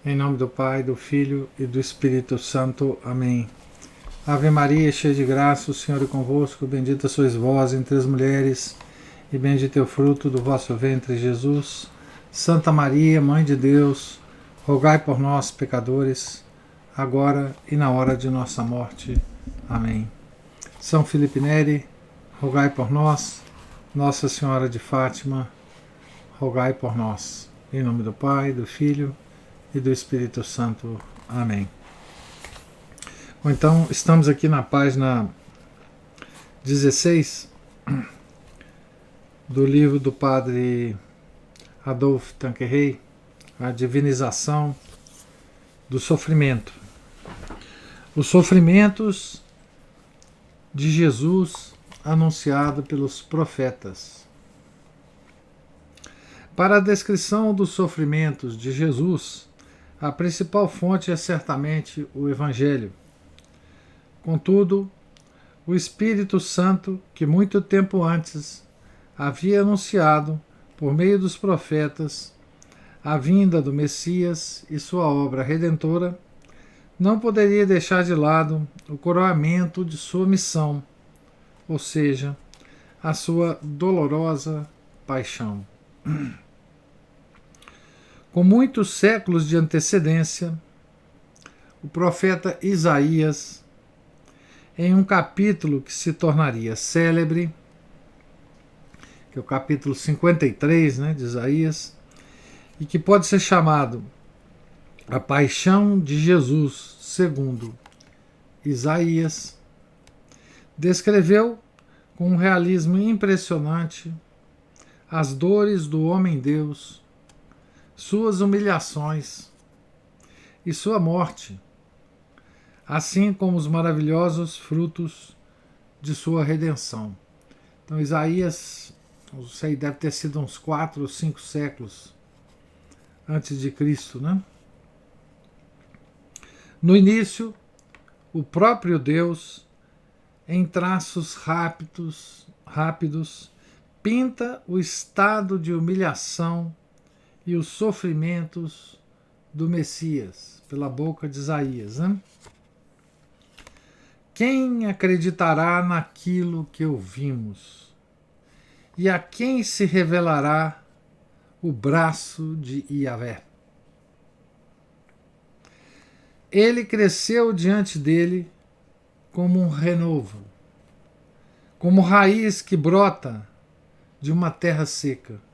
Em nome do Pai, do Filho e do Espírito Santo. Amém. Ave Maria, cheia de graça, o Senhor é convosco. Bendita sois vós entre as mulheres, e bendito é o fruto do vosso ventre, Jesus. Santa Maria, Mãe de Deus, rogai por nós, pecadores, agora e na hora de nossa morte. Amém. São Felipe Neri, rogai por nós. Nossa Senhora de Fátima, rogai por nós. Em nome do Pai, do Filho e do Espírito Santo. Amém. Bom, então, estamos aqui na página 16 do livro do padre Adolphe Tanqueray, A Divinização do Sofrimento. Os sofrimentos de Jesus anunciado pelos profetas. Para a descrição dos sofrimentos de Jesus, a principal fonte é certamente o Evangelho. Contudo, o Espírito Santo, que muito tempo antes havia anunciado, por meio dos profetas, a vinda do Messias e sua obra redentora, não poderia deixar de lado o coroamento de sua missão, ou seja, a sua dolorosa paixão. Com muitos séculos de antecedência, o profeta Isaías, em um capítulo que se tornaria célebre, que é o capítulo 53, de Isaías, e que pode ser chamado A Paixão de Jesus, segundo Isaías, descreveu com um realismo impressionante as dores do homem-deus, suas humilhações e sua morte, assim como os maravilhosos frutos de sua redenção. Então Isaías, não sei, deve ter sido uns 4 ou 5 séculos antes de Cristo, No início, o próprio Deus, em traços rápidos, pinta o estado de humilhação e os sofrimentos do Messias, pela boca de Isaías. Quem acreditará naquilo que ouvimos? E a quem se revelará o braço de Yahvé? Ele cresceu diante dele como um renovo, como raiz que brota de uma terra seca.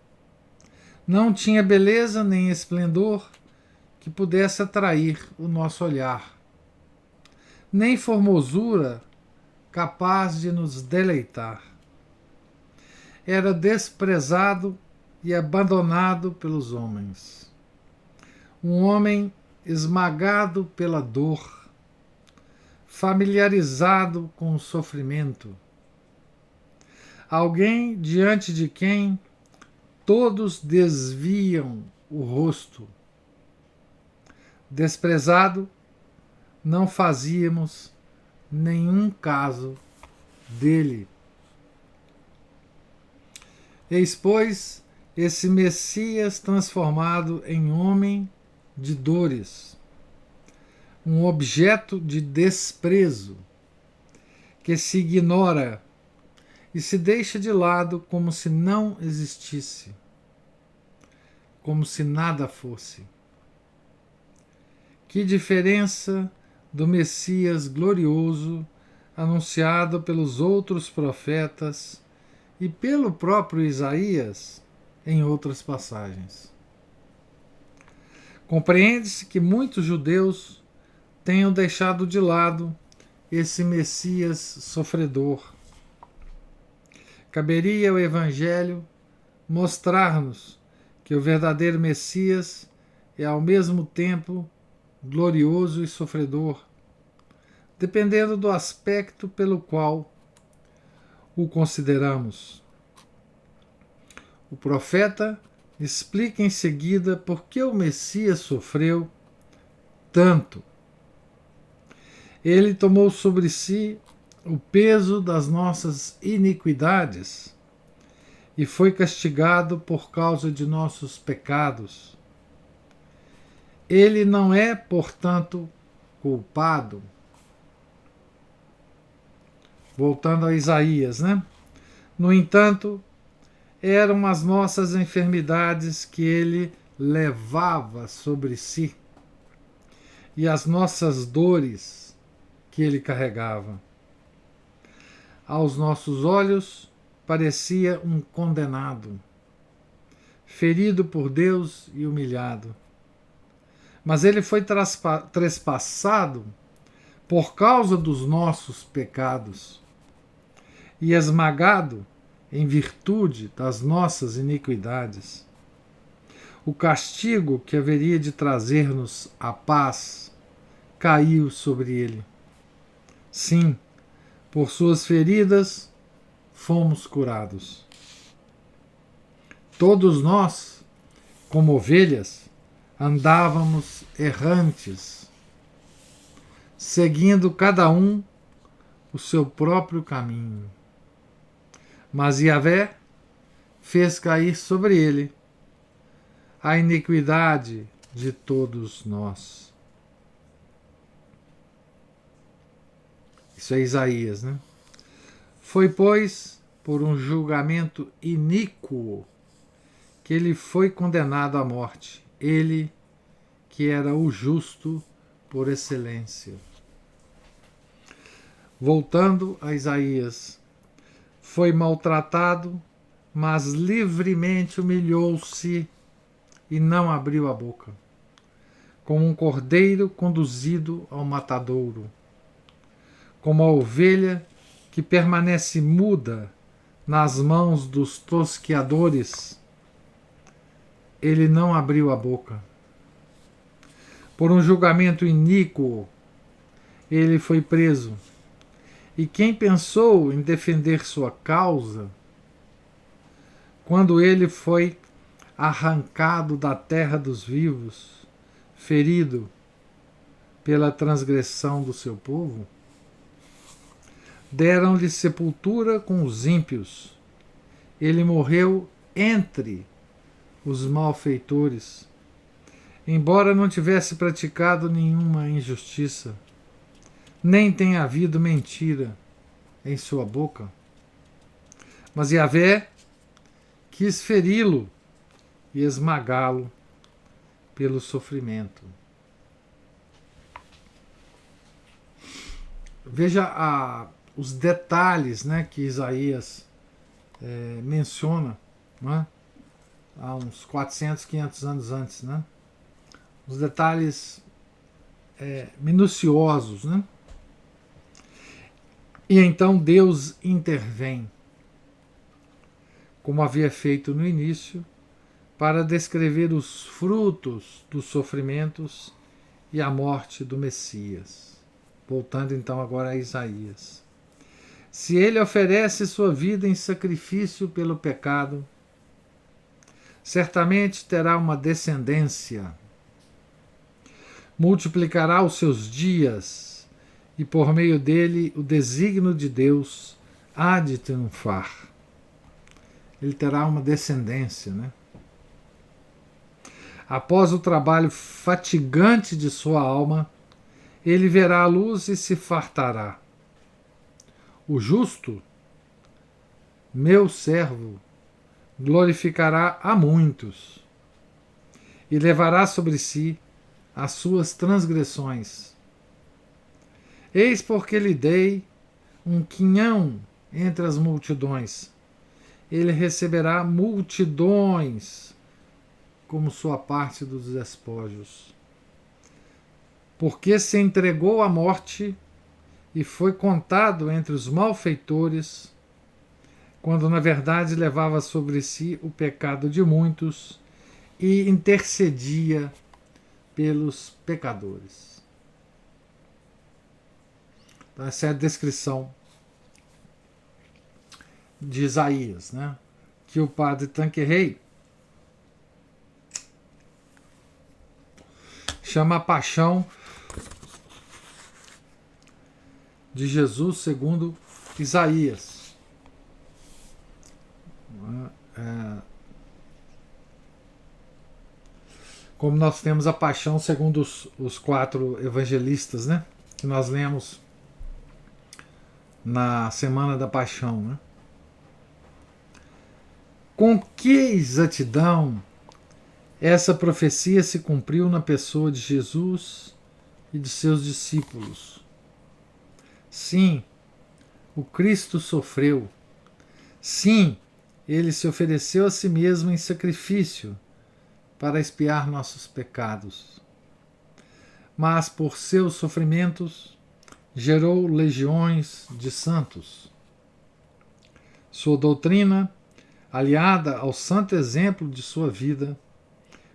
Não tinha beleza nem esplendor que pudesse atrair o nosso olhar, nem formosura capaz de nos deleitar. Era desprezado e abandonado pelos homens. Um homem esmagado pela dor, familiarizado com o sofrimento. Alguém diante de quem todos desviam o rosto. Desprezado, não fazíamos nenhum caso dele. Eis, pois, esse Messias transformado em homem de dores, um objeto de desprezo, que se ignora e se deixa de lado como se não existisse, como se nada fosse. Que diferença do Messias glorioso anunciado pelos outros profetas e pelo próprio Isaías em outras passagens. Compreende-se que muitos judeus tenham deixado de lado esse Messias sofredor. Caberia ao Evangelho mostrar-nos que o verdadeiro Messias é ao mesmo tempo glorioso e sofredor, dependendo do aspecto pelo qual o consideramos. O profeta explica em seguida por que o Messias sofreu tanto. Ele tomou sobre si o peso das nossas iniquidades e foi castigado por causa de nossos pecados. Ele não é, portanto, culpado. Voltando a Isaías, né? No entanto, eram as nossas enfermidades que ele levava sobre si e as nossas dores que ele carregava. Aos nossos olhos, parecia um condenado, ferido por Deus e humilhado. Mas ele foi trespassado por causa dos nossos pecados e esmagado em virtude das nossas iniquidades. O castigo que haveria de trazer-nos a paz caiu sobre ele. Sim, por suas feridas fomos curados. Todos nós, como ovelhas, andávamos errantes, seguindo cada um o seu próprio caminho. Mas Yahvé fez cair sobre ele a iniquidade de todos nós. Isso é Isaías, né? Foi, pois, por um julgamento iníquo que ele foi condenado à morte, ele que era o justo por excelência. Voltando a Isaías, foi maltratado, mas livremente humilhou-se e não abriu a boca, como um cordeiro conduzido ao matadouro, como a ovelha que permanece muda nas mãos dos tosqueadores, ele não abriu a boca. Por um julgamento iníquo, ele foi preso. E quem pensou em defender sua causa, quando ele foi arrancado da terra dos vivos, ferido pela transgressão do seu povo? Deram-lhe sepultura com os ímpios. Ele morreu entre os malfeitores, embora não tivesse praticado nenhuma injustiça, nem tenha havido mentira em sua boca. Mas Yahvé quis feri-lo e esmagá-lo pelo sofrimento. Veja os detalhes, né, que Isaías menciona, né, há uns 400, 500 anos antes. Né, os detalhes minuciosos. Né, e então Deus intervém, como havia feito no início, para descrever os frutos dos sofrimentos e a morte do Messias. Voltando então agora a Isaías. Se ele oferece sua vida em sacrifício pelo pecado, certamente terá uma descendência, multiplicará os seus dias, e por meio dele o desígnio de Deus há de triunfar. Ele terá uma descendência, né? Após o trabalho fatigante de sua alma, ele verá a luz e se fartará. O justo, meu servo, glorificará a muitos e levará sobre si as suas transgressões. Eis porque lhe dei um quinhão entre as multidões. Ele receberá multidões como sua parte dos despojos. Porque se entregou à morte e foi contado entre os malfeitores, quando na verdade levava sobre si o pecado de muitos e intercedia pelos pecadores. Então, essa é a descrição de Isaías, né? Que o padre Tanqueray chama a paixão de Jesus segundo Isaías. como nós temos a paixão segundo os quatro evangelistas, né? Que nós lemos na Semana da Paixão, né? Com que exatidão essa profecia se cumpriu na pessoa de Jesus e de seus discípulos. Sim, o Cristo sofreu. Sim, ele se ofereceu a si mesmo em sacrifício para expiar nossos pecados. Mas por seus sofrimentos gerou legiões de santos. Sua doutrina, aliada ao santo exemplo de sua vida,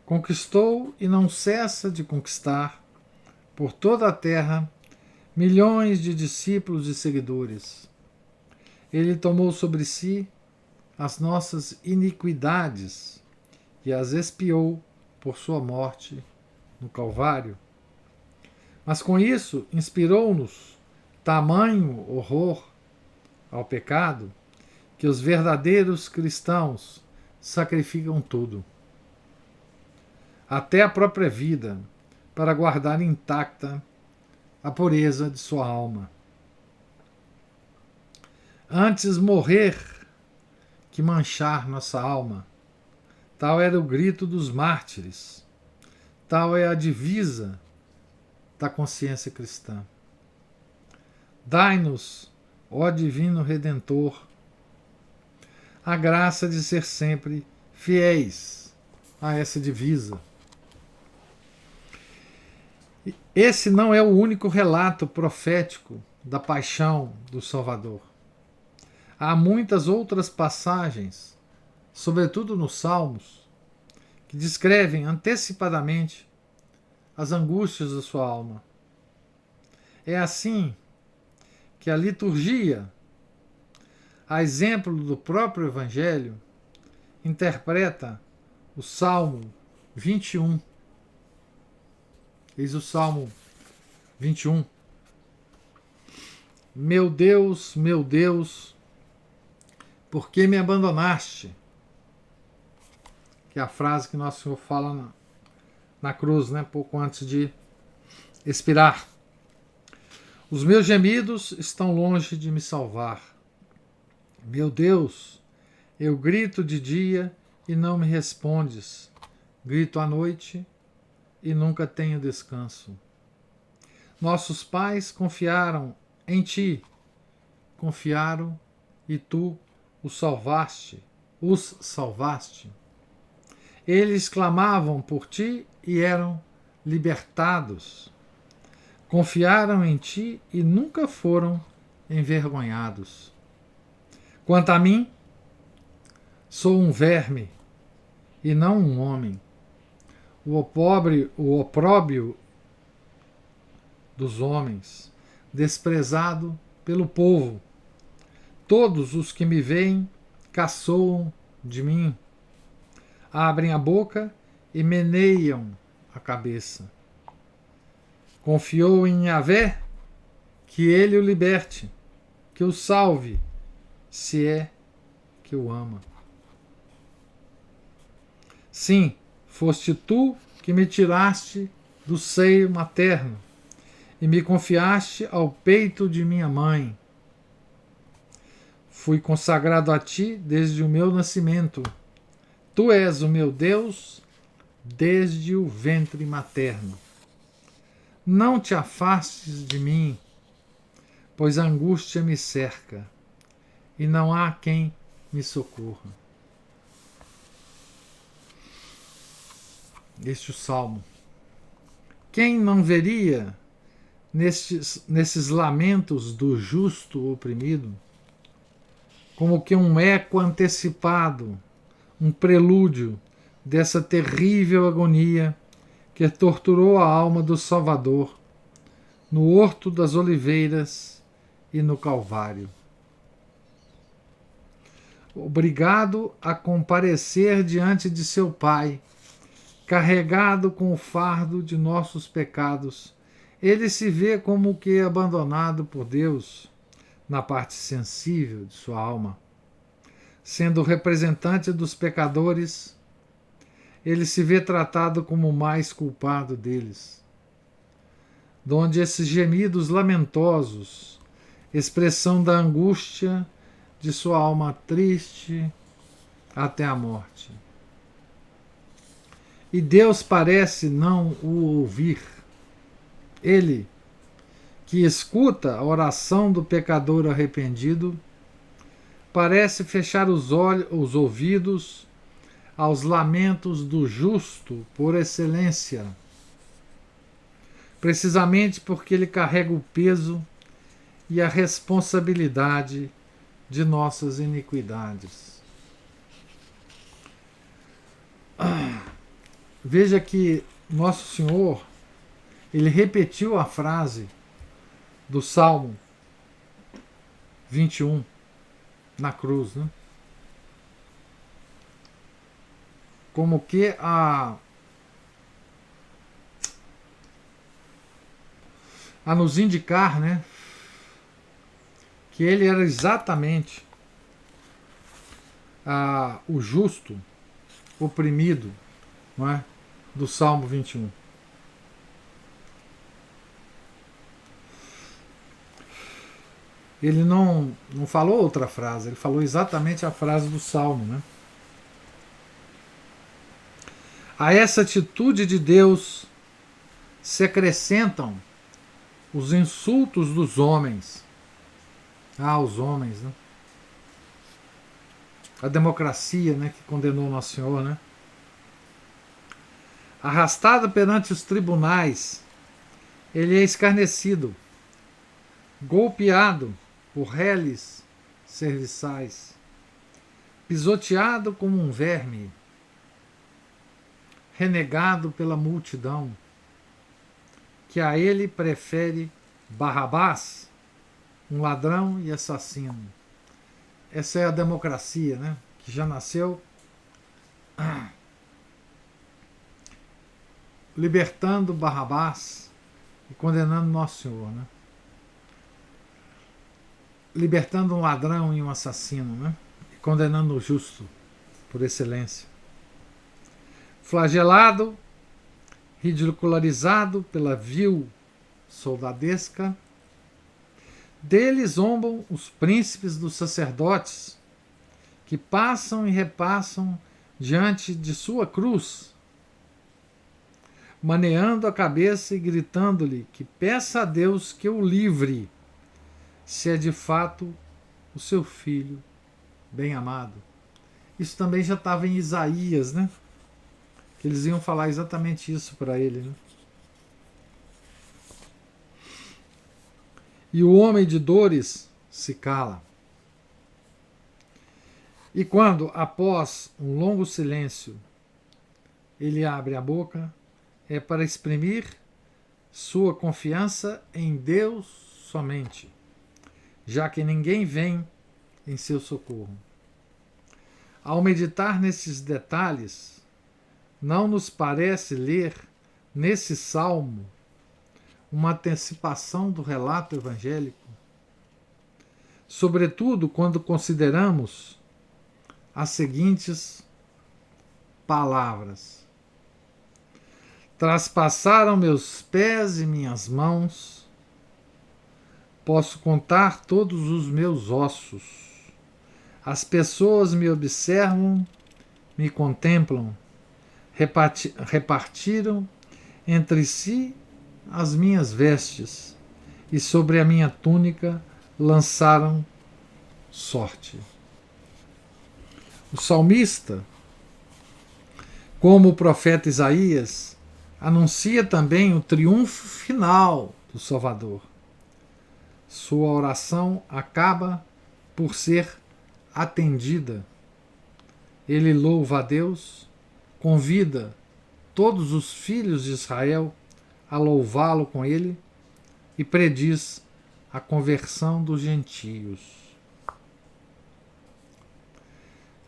conquistou e não cessa de conquistar, por toda a terra, milhões de discípulos e seguidores. Ele tomou sobre si as nossas iniquidades e as expiou por sua morte no Calvário. Mas com isso inspirou-nos tamanho horror ao pecado que os verdadeiros cristãos sacrificam tudo, até a própria vida, para guardar intacta a pureza de sua alma. Antes morrer que manchar nossa alma. Tal era o grito dos mártires. Tal é a divisa da consciência cristã. Dai-nos, ó Divino Redentor, a graça de ser sempre fiéis a essa divisa. Esse não é o único relato profético da paixão do Salvador. Há muitas outras passagens, sobretudo nos Salmos, que descrevem antecipadamente as angústias da sua alma. É assim que a liturgia, a exemplo do próprio Evangelho, interpreta o Salmo 21. Eis o Salmo 21. Meu Deus, por que me abandonaste? Que é a frase que Nosso Senhor fala na cruz, né? Pouco antes de expirar. Os meus gemidos estão longe de me salvar. Meu Deus, eu grito de dia e não me respondes. Grito à noite e nunca tenho descanso. Nossos pais confiaram em ti, confiaram e tu os salvaste. Eles clamavam por ti e eram libertados. Confiaram em ti e nunca foram envergonhados. Quanto a mim, sou um verme e não um homem. O opróbrio dos homens, desprezado pelo povo. Todos os que me veem caçoam de mim, abrem a boca e meneiam a cabeça. Confiou em Yahvé, que ele o liberte, que o salve, se é que o ama. Sim, foste tu que me tiraste do seio materno e me confiaste ao peito de minha mãe. Fui consagrado a ti desde o meu nascimento. Tu és o meu Deus desde o ventre materno. Não te afastes de mim, pois a angústia me cerca e não há quem me socorra. Este é o Salmo. Quem não veria nesses lamentos do justo oprimido como que um eco antecipado, um prelúdio dessa terrível agonia que torturou a alma do Salvador no Horto das Oliveiras e no Calvário? Obrigado a comparecer diante de seu Pai, carregado com o fardo de nossos pecados, ele se vê como que abandonado por Deus na parte sensível de sua alma. Sendo representante dos pecadores, ele se vê tratado como o mais culpado deles, donde esses gemidos lamentosos, expressão da angústia de sua alma triste até a morte. E Deus parece não o ouvir. Ele, que escuta a oração do pecador arrependido, parece fechar os ouvidos aos lamentos do justo por excelência, precisamente porque ele carrega o peso e a responsabilidade de nossas iniquidades. Veja que Nosso Senhor, ele repetiu a frase do Salmo 21 na cruz, né? Como que a nos indicar, né, que ele era exatamente o justo oprimido, não é, do Salmo 21. Ele não falou outra frase, ele falou exatamente a frase do Salmo, né? A essa atitude de Deus se acrescentam os insultos dos homens. Os homens, né? A democracia, né, que condenou Nosso Senhor, né? Arrastado perante os tribunais, ele é escarnecido, golpeado por reles serviçais, pisoteado como um verme, renegado pela multidão, que a ele prefere Barrabás, um ladrão e assassino. Essa é a democracia, né? Que já nasceu libertando Barrabás e condenando Nosso Senhor, né? Libertando um ladrão e um assassino, né? E condenando o justo por excelência. Flagelado, ridicularizado pela vil soldadesca, dele zombam os príncipes dos sacerdotes, que passam e repassam diante de sua cruz, maneando a cabeça e gritando-lhe que peça a Deus que o livre, se é de fato o seu filho bem-amado. Isso também já estava em Isaías, né? Que eles iam falar exatamente isso para ele, né? E o homem de dores se cala. E quando, após um longo silêncio, ele abre a boca, é para exprimir sua confiança em Deus somente, já que ninguém vem em seu socorro. Ao meditar nesses detalhes, não nos parece ler nesse salmo uma antecipação do relato evangélico? Sobretudo quando consideramos as seguintes palavras: traspassaram meus pés e minhas mãos, posso contar todos os meus ossos. As pessoas me observam, me contemplam, repartiram entre si as minhas vestes e sobre a minha túnica lançaram sorte. O salmista, como o profeta Isaías, anuncia também o triunfo final do Salvador. Sua oração acaba por ser atendida. Ele louva a Deus, convida todos os filhos de Israel a louvá-lo com ele e prediz a conversão dos gentios.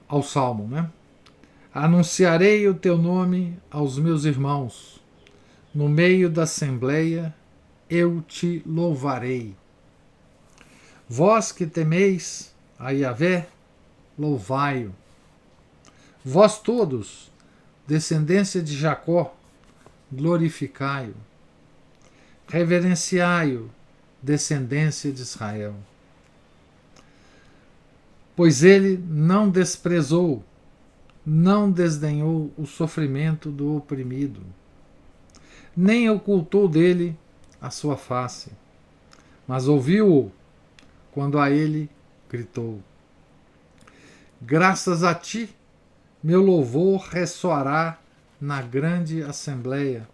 Ao Salmo, né? Anunciarei o teu nome aos meus irmãos, no meio da assembleia eu te louvarei. Vós que temeis a Yahvé, louvai-o. Vós todos, descendência de Jacó, glorificai-o. Reverenciai-o, descendência de Israel. Pois ele não desprezou, não desdenhou o sofrimento do oprimido, nem ocultou dele a sua face, mas ouviu-o quando a ele gritou. Graças a ti, meu louvor ressoará na grande assembleia.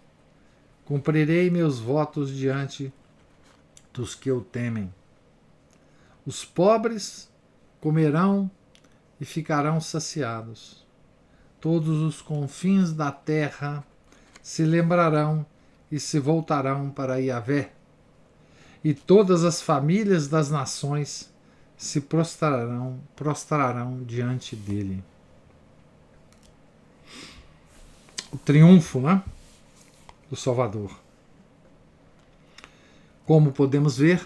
Cumprirei meus votos diante dos que o temem. Os pobres comerão e ficarão saciados. Todos os confins da terra se lembrarão e se voltarão para Yahvé. E todas as famílias das nações se prostrarão diante dele. O triunfo, né, do Salvador. Como podemos ver,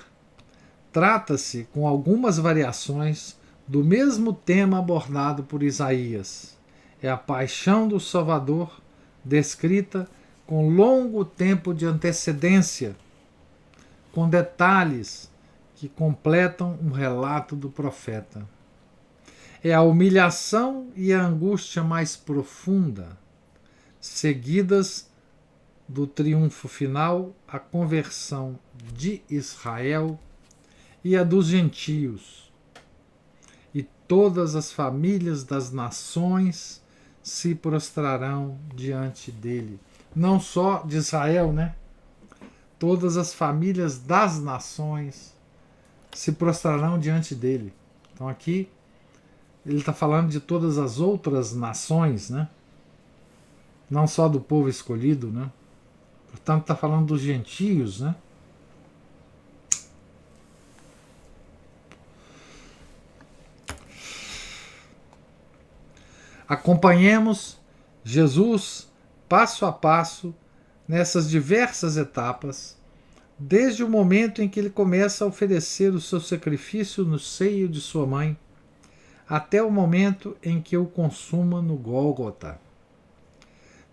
trata-se com algumas variações do mesmo tema abordado por Isaías. É a paixão do Salvador descrita com longo tempo de antecedência, com detalhes que completam um relato do profeta. É a humilhação e a angústia mais profunda, seguidas do triunfo final, a conversão de Israel e a dos gentios. E todas as famílias das nações se prostrarão diante dele. Não só de Israel, né? Todas as famílias das nações se prostrarão diante dele. Então aqui ele está falando de todas as outras nações, né? Não só do povo escolhido, né? Portanto, está falando dos gentios, né? Acompanhemos Jesus passo a passo nessas diversas etapas, desde o momento em que ele começa a oferecer o seu sacrifício no seio de sua mãe, até o momento em que o consuma no Gólgota.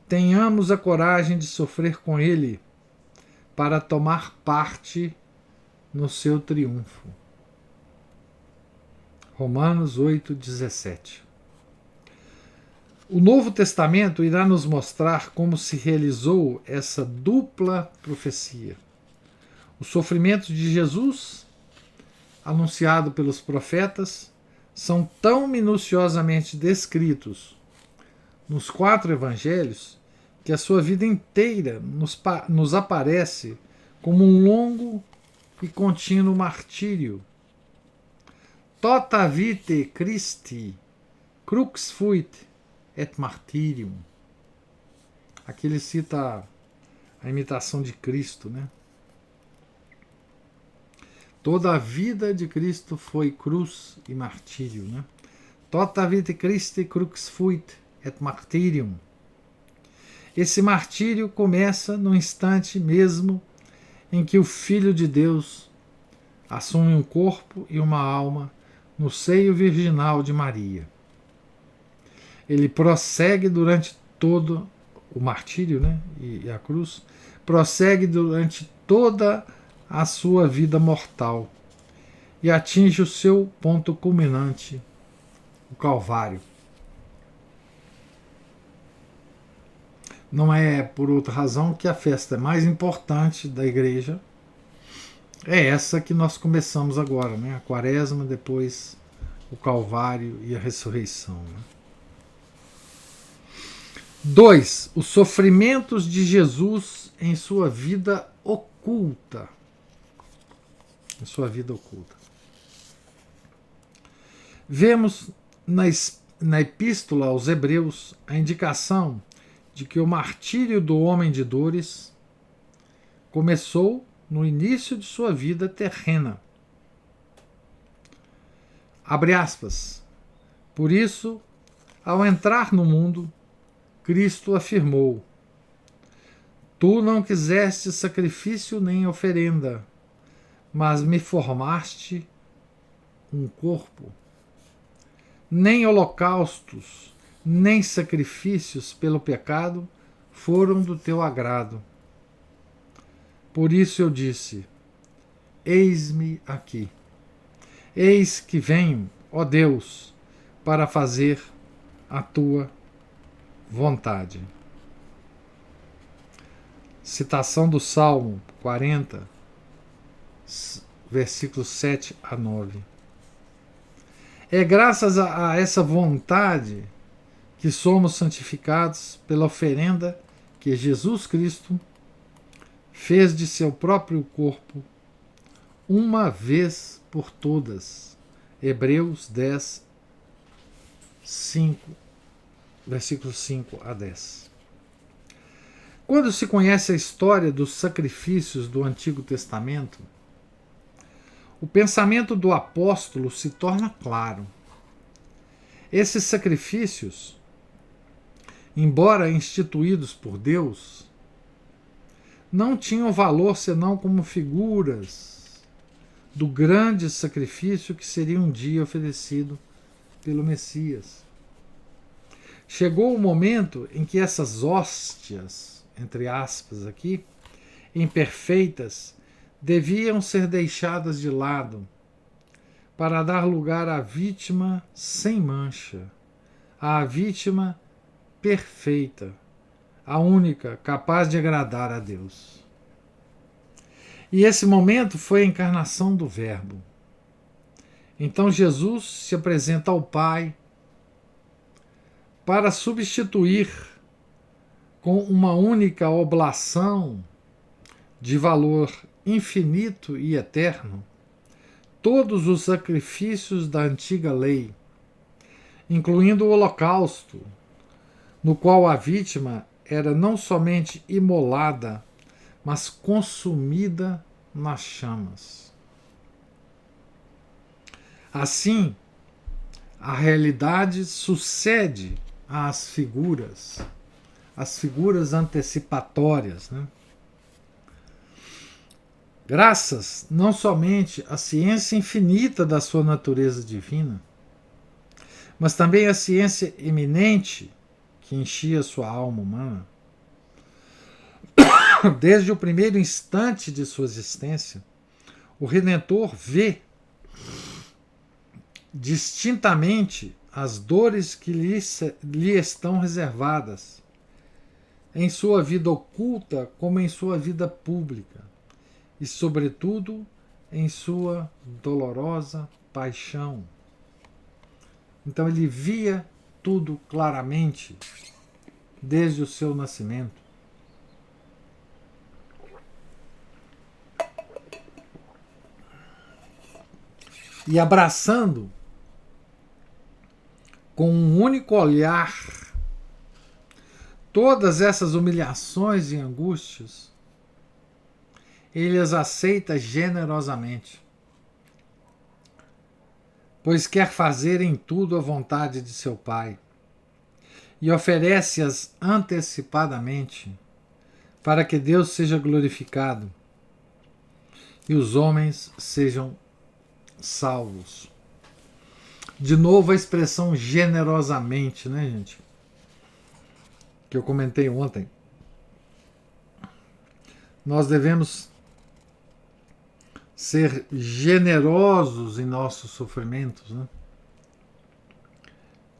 Tenhamos a coragem de sofrer com ele para tomar parte no seu triunfo. Romanos 8:17. O Novo Testamento irá nos mostrar como se realizou essa dupla profecia. Os sofrimentos de Jesus, anunciado pelos profetas, são tão minuciosamente descritos nos 4 evangelhos que a sua vida inteira nos aparece como um longo e contínuo martírio. Tota vite Christi, crux fuit et martyrium. Aqui ele cita a imitação de Cristo, né? Toda a vida de Cristo foi cruz e martírio, né? Tota vite Christi crux fuit et martyrium. Esse martírio começa no instante mesmo em que o Filho de Deus assume um corpo e uma alma no seio virginal de Maria. Ele prossegue durante todo o martírio, né, e a cruz, prossegue durante toda a sua vida mortal e atinge o seu ponto culminante, o Calvário. Não é por outra razão que a festa mais importante da igreja é essa que nós começamos agora, né? A Quaresma, depois o Calvário e a ressurreição. Né? 2. Os sofrimentos de Jesus em sua vida oculta. Em sua vida oculta. Vemos na Epístola aos Hebreus a indicação de que o martírio do homem de dores começou no início de sua vida terrena. Abre aspas. Por isso, ao entrar no mundo, Cristo afirmou: Tu não quiseste sacrifício nem oferenda, mas me formaste um corpo. Nem holocaustos, nem sacrifícios pelo pecado foram do teu agrado. Por isso eu disse: eis-me aqui. Eis que venho, ó Deus, para fazer a tua vontade. Citação do Salmo 40, versículos 7 a 9. É graças a essa vontade que somos santificados pela oferenda que Jesus Cristo fez de seu próprio corpo uma vez por todas. Hebreus 10, 5, versículos 5 a 10. Quando se conhece a história dos sacrifícios do Antigo Testamento, o pensamento do apóstolo se torna claro. Esses sacrifícios, embora instituídos por Deus, não tinham valor senão como figuras do grande sacrifício que seria um dia oferecido pelo Messias. Chegou o momento em que essas hóstias, entre aspas aqui, imperfeitas, deviam ser deixadas de lado para dar lugar à vítima sem mancha, à vítima perfeita, a única capaz de agradar a Deus. E esse momento foi a encarnação do Verbo. Então Jesus se apresenta ao Pai para substituir com uma única oblação de valor infinito e eterno todos os sacrifícios da antiga lei, incluindo o holocausto, no qual a vítima era não somente imolada, mas consumida nas chamas. Assim, a realidade sucede às figuras antecipatórias, né? Graças não somente à ciência infinita da sua natureza divina, mas também à ciência eminente que enchia sua alma humana, desde o primeiro instante de sua existência, o Redentor vê distintamente as dores que lhe estão reservadas, em sua vida oculta como em sua vida pública, e, sobretudo, em sua dolorosa paixão. Então ele via tudo claramente desde o seu nascimento. E abraçando com um único olhar todas essas humilhações e angústias, ele as aceita generosamente, pois quer fazer em tudo a vontade de seu Pai, e oferece-as antecipadamente, para que Deus seja glorificado e os homens sejam salvos. De novo a expressão generosamente, né, gente? Que eu comentei ontem. Nós devemos ser generosos em nossos sofrimentos, né?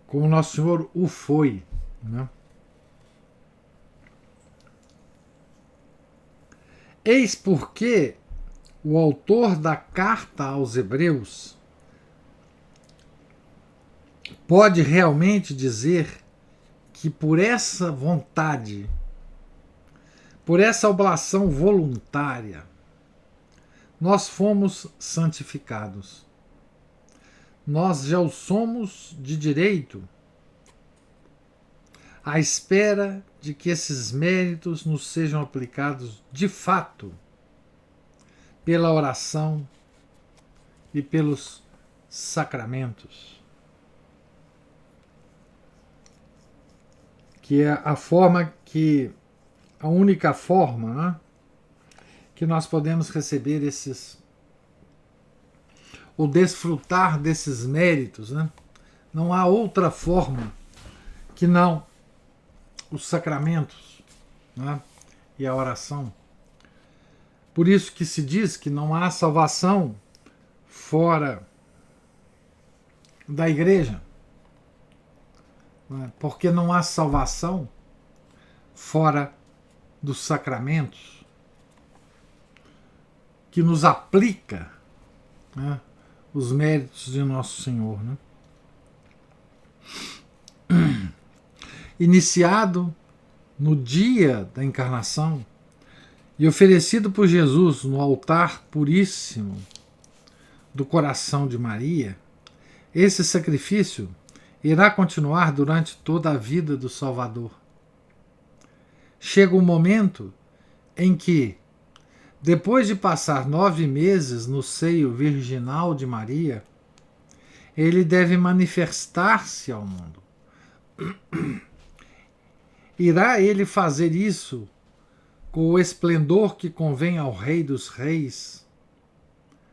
Como Nosso Senhor o foi, né? Eis porque o autor da carta aos Hebreus pode realmente dizer que por essa vontade, por essa oblação voluntária, nós fomos santificados. Nós já o somos de direito, à espera de que esses méritos nos sejam aplicados de fato pela oração e pelos sacramentos, que é a única forma, né, que nós podemos receber ou desfrutar desses méritos, né? Não há outra forma que não os sacramentos, né, e a oração. Por isso que se diz que não há salvação fora da igreja, né, porque não há salvação fora dos sacramentos que nos aplica, né, os méritos de Nosso Senhor, né? Iniciado no dia da encarnação e oferecido por Jesus no altar puríssimo do coração de Maria, esse sacrifício irá continuar durante toda a vida do Salvador. Chega o momento em que, depois de passar 9 meses no seio virginal de Maria, ele deve manifestar-se ao mundo. Irá ele fazer isso com o esplendor que convém ao Rei dos Reis,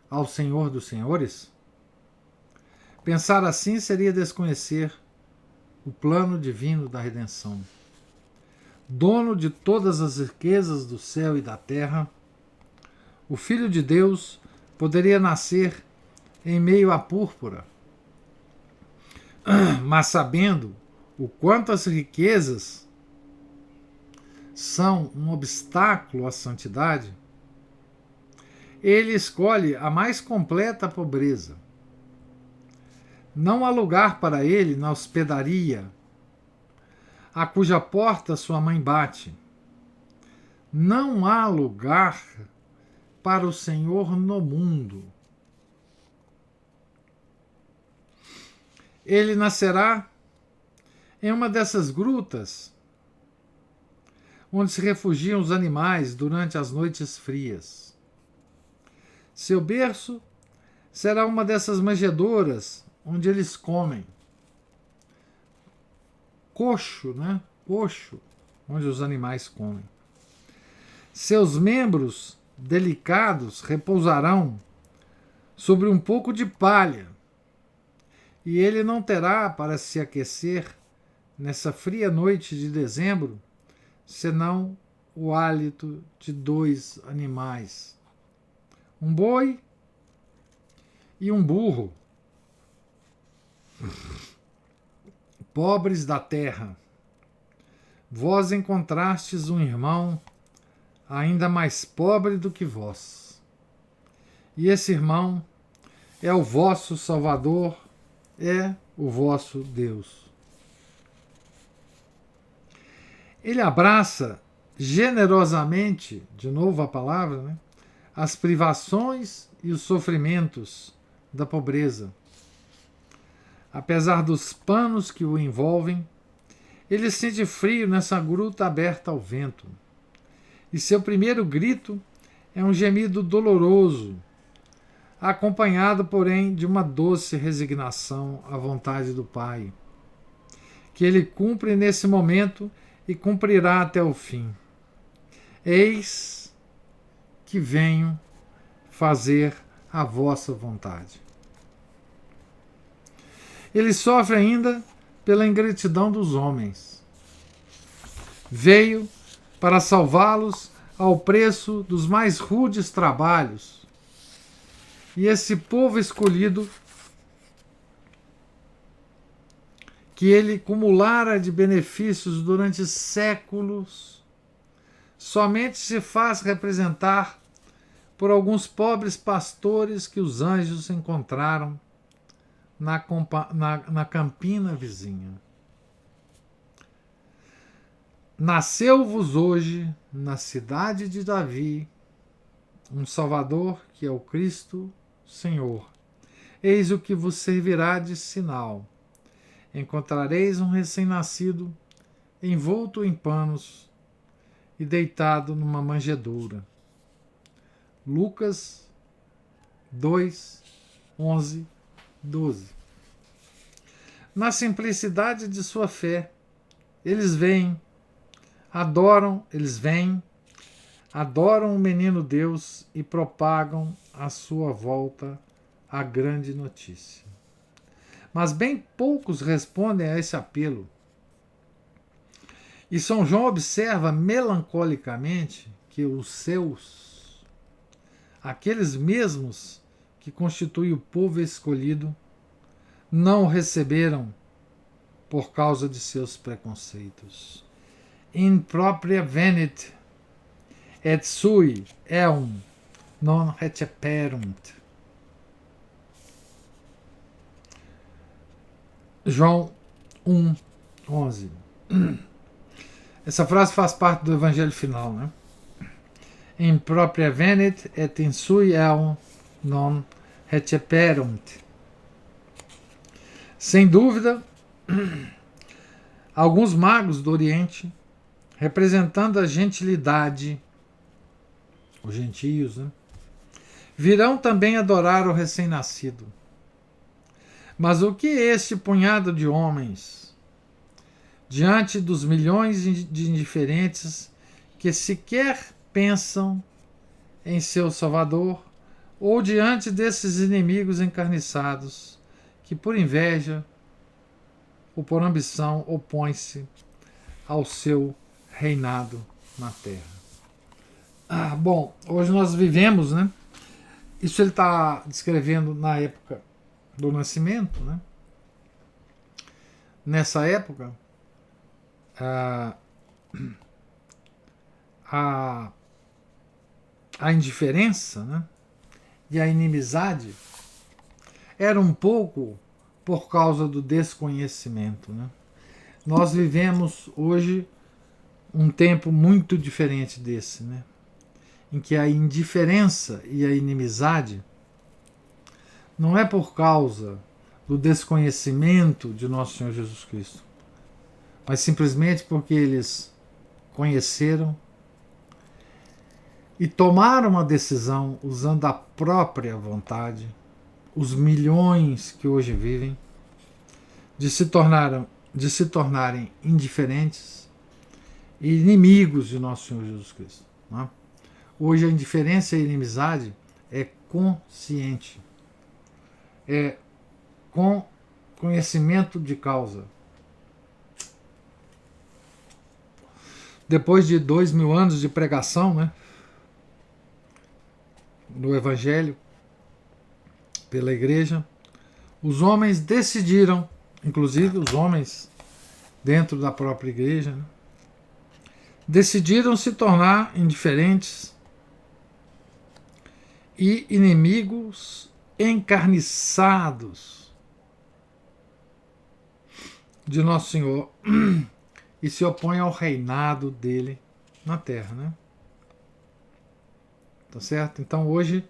ao Senhor dos Senhores? Pensar assim seria desconhecer o plano divino da redenção. Dono de todas as riquezas do céu e da terra, o Filho de Deus poderia nascer em meio à púrpura, mas sabendo o quanto as riquezas são um obstáculo à santidade, ele escolhe a mais completa pobreza. Não há lugar para ele na hospedaria, a cuja porta sua mãe bate. Não há lugar para o Senhor no mundo. Ele nascerá em uma dessas grutas onde se refugiam os animais durante as noites frias. Seu berço será uma dessas manjedouras onde eles comem. Coxo, né? Coxo, onde os animais comem. Seus membros delicados repousarão sobre um pouco de palha, e ele não terá para se aquecer nessa fria noite de dezembro senão o hálito de 2 animais, um boi e um burro, pobres da terra. Vós encontrastes um irmão ainda mais pobre do que vós, e esse irmão é o vosso Salvador, é o vosso Deus. Ele abraça generosamente, de novo a palavra, né, as privações e os sofrimentos da pobreza. Apesar dos panos que o envolvem, ele sente frio nessa gruta aberta ao vento. E seu primeiro grito é um gemido doloroso, acompanhado, porém, de uma doce resignação à vontade do Pai, que ele cumpre nesse momento e cumprirá até o fim. Eis que venho fazer a vossa vontade. Ele sofre ainda pela ingratidão dos homens. Veio para salvá-los ao preço dos mais rudes trabalhos. E esse povo escolhido, que ele acumulara de benefícios durante séculos, somente se faz representar por alguns pobres pastores que os anjos encontraram na campina vizinha. Nasceu-vos hoje, na cidade de Davi, um Salvador, que é o Cristo Senhor. Eis o que vos servirá de sinal. Encontrareis um recém-nascido, envolto em panos e deitado numa manjedoura. Lucas 2, 11, 12. Na simplicidade de sua fé, eles vêm, adoram o menino Deus e propagam à sua volta a grande notícia. Mas bem poucos respondem a esse apelo. E São João observa melancolicamente que os seus, aqueles mesmos que constituem o povo escolhido, não o receberam por causa de seus preconceitos. In propria venit et sui eum non receperunt. João 1:11. Essa frase faz parte do evangelho final, né? In propria venit et in sui eum non receperunt. Sem dúvida, alguns magos do Oriente, representando a gentilidade, os gentios, né, virão também adorar o recém-nascido. Mas o que este punhado de homens, diante dos milhões de indiferentes que sequer pensam em seu Salvador, ou diante desses inimigos encarniçados, que por inveja ou por ambição opõem-se ao seu reinado na terra. Bom, hoje nós vivemos, né? Isso ele está descrevendo na época do nascimento, né? Nessa época, a indiferença, né, e a inimizade era um pouco por causa do desconhecimento, né? Nós vivemos hoje um tempo muito diferente desse, né? Em que a indiferença e a inimizade não é por causa do desconhecimento de nosso Senhor Jesus Cristo, mas simplesmente porque eles conheceram e tomaram uma decisão usando a própria vontade, os milhões que hoje vivem, de se tornarem indiferentes e inimigos de nosso Senhor Jesus Cristo. Né? Hoje a indiferença e a inimizade é consciente, é com conhecimento de causa. Depois de 2000 anos de pregação, né, no Evangelho, pela igreja, os homens decidiram, inclusive os homens dentro da própria igreja, né, decidiram se tornar indiferentes e inimigos encarniçados de Nosso Senhor e se opõem ao reinado dele na terra, né? Tá certo? Então hoje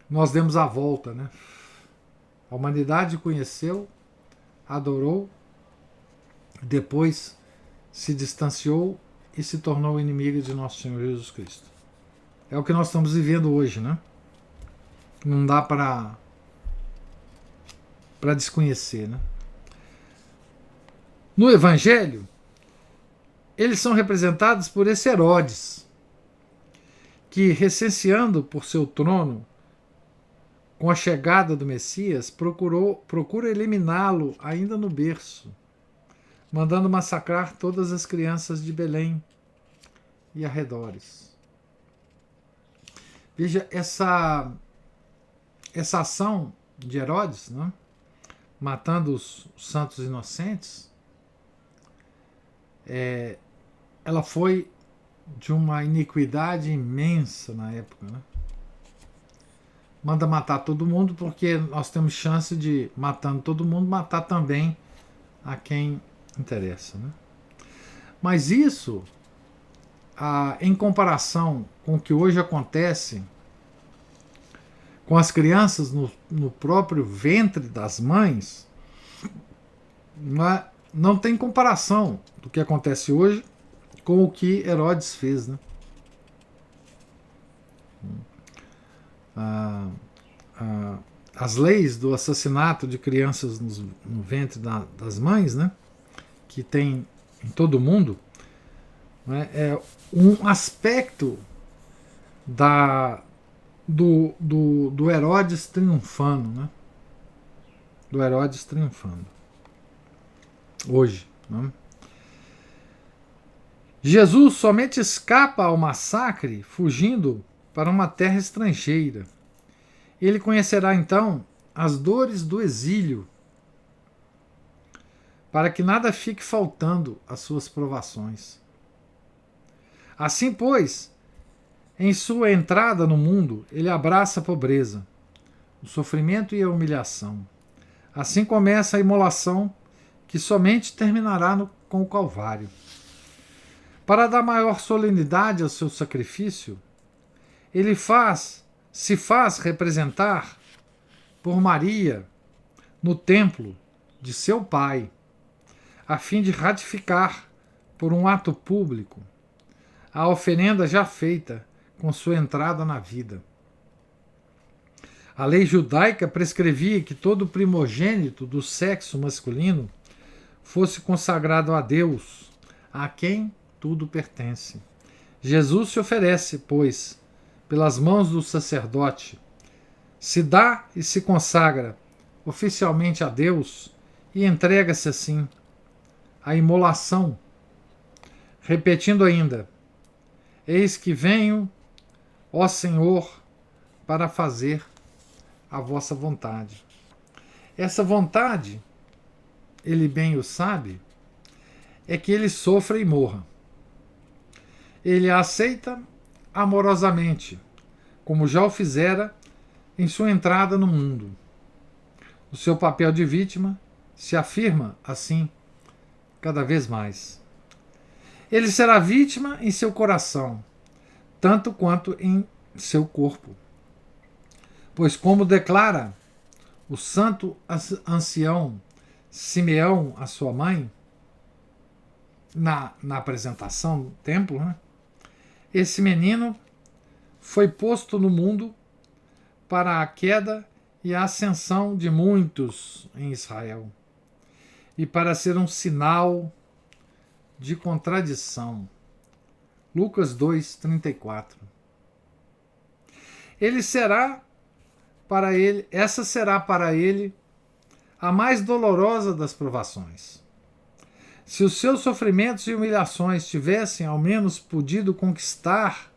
nós demos a volta, né? A humanidade conheceu, adorou, depois se distanciou e se tornou inimiga de nosso Senhor Jesus Cristo. É o que nós estamos vivendo hoje, né? Não dá para desconhecer, né? No Evangelho, eles são representados por esse Herodes, que, recenseando por seu trono, com a chegada do Messias, procura eliminá-lo ainda no berço, mandando massacrar todas as crianças de Belém e arredores. Veja, essa ação de Herodes, né, matando os santos inocentes, ela foi de uma iniquidade imensa na época, né? Manda matar todo mundo porque nós temos chance de, matando todo mundo, matar também a quem interessa, né? Mas isso, em comparação com o que hoje acontece com as crianças no próprio ventre das mães, não tem comparação do que acontece hoje com o que Herodes fez, né? As leis do assassinato de crianças no ventre das mães, né, que tem em todo o mundo, né, é um aspecto do Herodes triunfando, né? Do Herodes triunfando. hoje. Né? Jesus somente escapa ao massacre fugindo para uma terra estrangeira. Ele conhecerá então as dores do exílio, para que nada fique faltando às suas provações. Assim, pois, em sua entrada no mundo, ele abraça a pobreza, o sofrimento e a humilhação. Assim começa a imolação que somente terminará com o Calvário. Para dar maior solenidade ao seu sacrifício, ele se faz representar por Maria no templo de seu pai, a fim de ratificar, por um ato público, a oferenda já feita com sua entrada na vida. A lei judaica prescrevia que todo primogênito do sexo masculino fosse consagrado a Deus, a quem tudo pertence. Jesus se oferece, pois, pelas mãos do sacerdote, se dá e se consagra oficialmente a Deus e entrega-se assim à imolação, repetindo ainda: Eis que venho, ó Senhor, para fazer a vossa vontade. Essa vontade, ele bem o sabe, é que ele sofra e morra. Ele a aceita amorosamente, como já o fizera em sua entrada no mundo. O seu papel de vítima se afirma, assim, cada vez mais. Ele será vítima em seu coração, tanto quanto em seu corpo. Pois, como declara o santo ancião Simeão a sua mãe, na apresentação do templo, né? Esse menino foi posto no mundo para a queda e a ascensão de muitos em Israel, e para ser um sinal de contradição. Lucas 2:34. Essa será para ele a mais dolorosa das provações. Se os seus sofrimentos e humilhações tivessem ao menos podido conquistar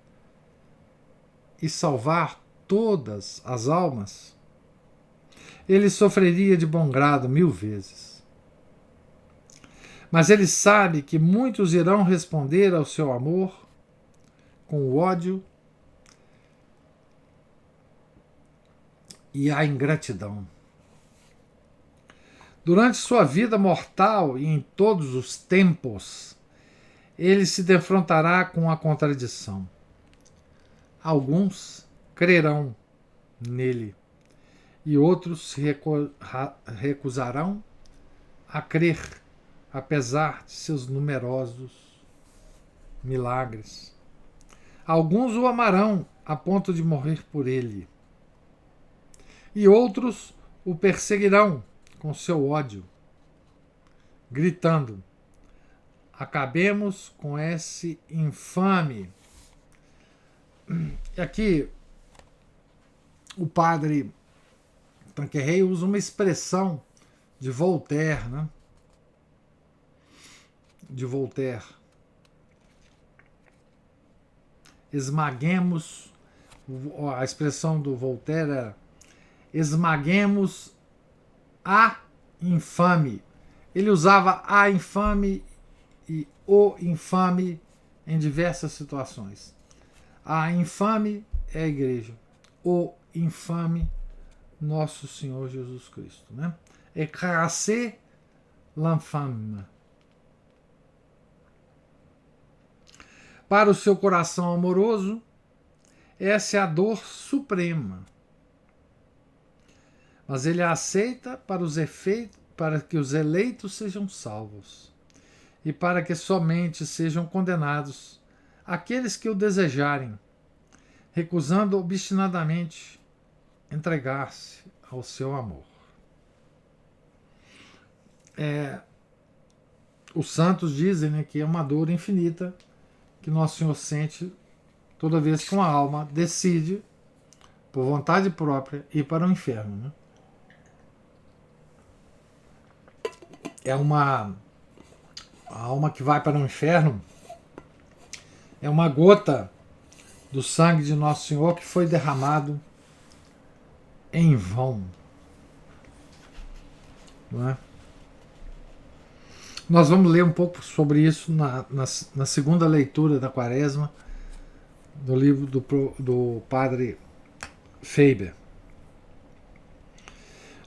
e salvar todas as almas, ele sofreria de bom grado 1000 vezes. Mas ele sabe que muitos irão responder ao seu amor com o ódio e a ingratidão. Durante sua vida mortal e em todos os tempos, ele se defrontará com a contradição. Alguns crerão nele e outros se recusarão a crer, apesar de seus numerosos milagres. Alguns o amarão a ponto de morrer por ele, e outros o perseguirão com seu ódio, gritando: acabemos com esse infame. E aqui o padre Tanqueray usa uma expressão de Voltaire, né? De Voltaire. Esmaguemos, a expressão do Voltaire era: esmaguemos a infame. Ele usava a infame e o infame em diversas situações. A infame é a igreja. O infame, nosso Senhor Jesus Cristo. Né? Écraser l'infâme. Para o seu coração amoroso, essa é a dor suprema. Mas ele a aceita para que os eleitos sejam salvos, e para que somente sejam condenados aqueles que o desejarem, recusando obstinadamente entregar-se ao seu amor. Os santos dizem, né, que é uma dor infinita que Nosso Senhor sente toda vez que uma alma decide, por vontade própria, ir para o inferno. Né? É uma A alma que vai para o inferno é uma gota do sangue de Nosso Senhor que foi derramado em vão. Não é? Nós vamos ler um pouco sobre isso na segunda leitura da Quaresma, do livro do padre Faber.